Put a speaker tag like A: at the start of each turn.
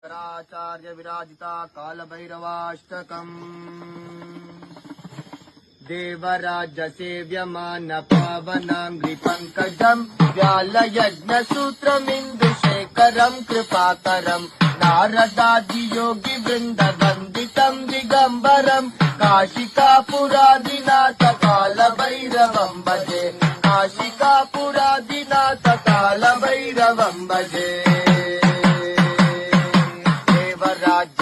A: शंकराचार्य विराजिता कालभैरवाष्टकम् देवराज सेव्यमान पावनांघ्रिपङ्कजम् व्यालयज्ञसूत्रमिन्दुशेखरम् कृपाकरम् नारदादियोगी वृन्दवन्दितम् दिगम्बरम् काशिकापुरादिनाथ कालभैरवम् भजे काशिकापुरादिनाथ कालभैरवम् भजे देवराज